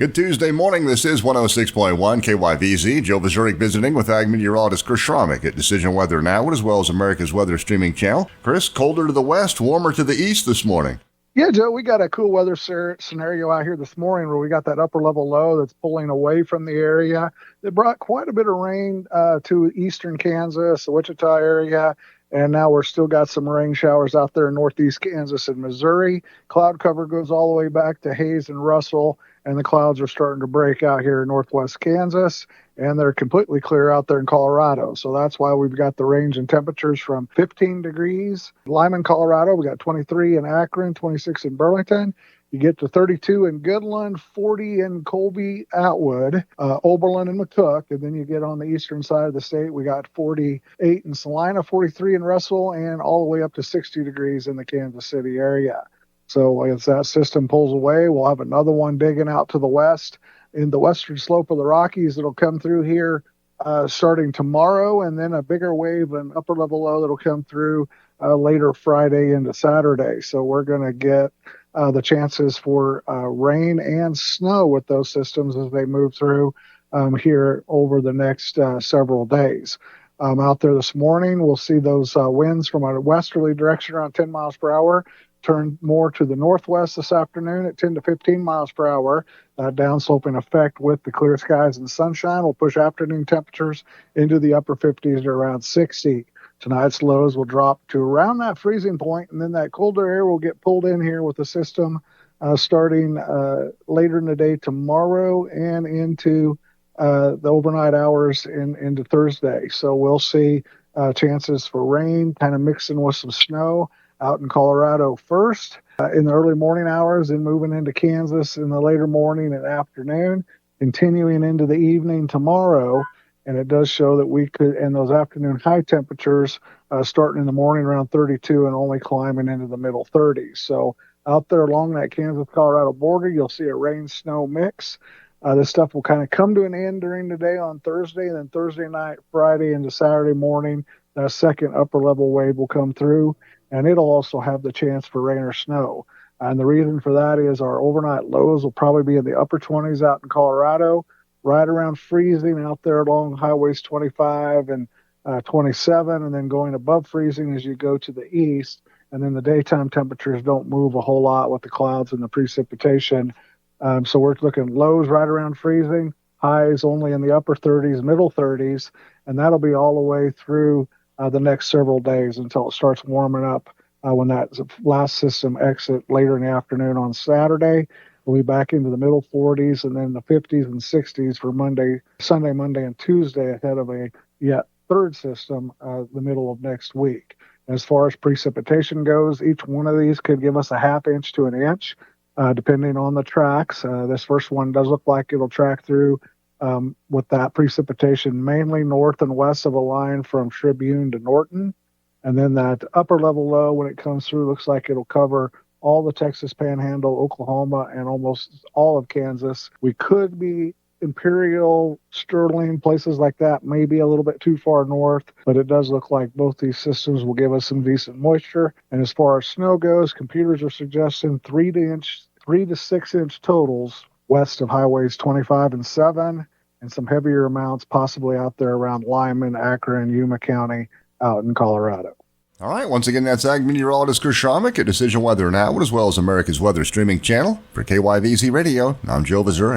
Good Tuesday morning. This is 106.1 KYVZ. Joe Vazuric visiting with Ag meteorologist Chris Schramek at Decision Weather Now, as well as America's Weather Streaming Channel. Chris, colder to the west, warmer to the east this morning. Yeah, Joe, we got a cool weather scenario out here this morning where we got that upper level low that's pulling away from the area. It brought quite a bit of rain to eastern Kansas, the Wichita area, and now we're still got some rain showers out there in northeast Kansas and Missouri. Cloud cover goes all the way back to Hays and Russell, and the clouds are starting to break out here in northwest Kansas, and they're completely clear out there in Colorado. So that's why we've got the range in temperatures from 15 degrees. Lyman, Colorado, we got 23 in Akron, 26 in Burlington. You get to 32 in Goodland, 40 in Colby, Atwood, Oberlin, and McCook. And then you get on the eastern side of the state, we got 48 in Salina, 43 in Russell, and all the way up to 60 degrees in the Kansas City area. So as that system pulls away, we'll have another one digging out to the west in the western slope of the Rockies that'll come through here starting tomorrow, and then a bigger wave and upper level low that'll come through later Friday into Saturday. So we're going to get the chances for rain and snow with those systems as they move through here over the next several days. Out there this morning, we'll see those winds from a westerly direction around 10 miles per hour turn more to the northwest this afternoon at 10 to 15 miles per hour. Downsloping effect with the clear skies and sunshine will push afternoon temperatures into the upper 50s to around 60. Tonight's lows will drop to around that freezing point, and then that colder air will get pulled in here with the system starting later in the day tomorrow and into the overnight hours into Thursday. So we'll see chances for rain kind of mixing with some snow out in Colorado first in the early morning hours and moving into Kansas in the later morning and afternoon, continuing into the evening tomorrow. And it does show that we could, and those afternoon high temperatures starting in the morning around 32 and only climbing into the middle 30s. So out there along that Kansas-Colorado border, you'll see a rain-snow mix. This stuff will kind of come to an end during the day on Thursday, and then Thursday night, Friday into Saturday morning, that second upper-level wave will come through, and it'll also have the chance for rain or snow. And the reason for that is our overnight lows will probably be in the upper 20s out in Colorado, right around freezing out there along highways 25 and 27, and then going above freezing as you go to the east. And then the daytime temperatures don't move a whole lot with the clouds and the precipitation. So we're looking lows right around freezing, highs only in the upper 30s, middle 30s, and that'll be all the way through the next several days until it starts warming up when that last system exit later in the afternoon on Saturday. We'll be back into the middle 40s and then the 50s and 60s for Sunday, Monday, and Tuesday ahead of a yet third system the middle of next week. As far as precipitation goes, each one of these could give us a half inch to an inch, depending on the tracks. This first one does look like it'll track through with that precipitation mainly north and west of a line from Tribune to Norton. And then that upper level low, when it comes through, looks like it'll cover all the Texas Panhandle, Oklahoma, and almost all of Kansas. We could be Imperial, Sterling, places like that, maybe a little bit too far north, but it does look like both these systems will give us some decent moisture. And as far as snow goes, computers are suggesting 3 to 6 inch totals west of highways 25 and 7, and some heavier amounts possibly out there around Lyman, Akron, Yuma County out in Colorado. All right, once again, that's Ag meteorologist Chris Schramek at Decision Weather Now, as well as America's Weather Streaming Channel. For KYVZ Radio, I'm Joe Vazuric.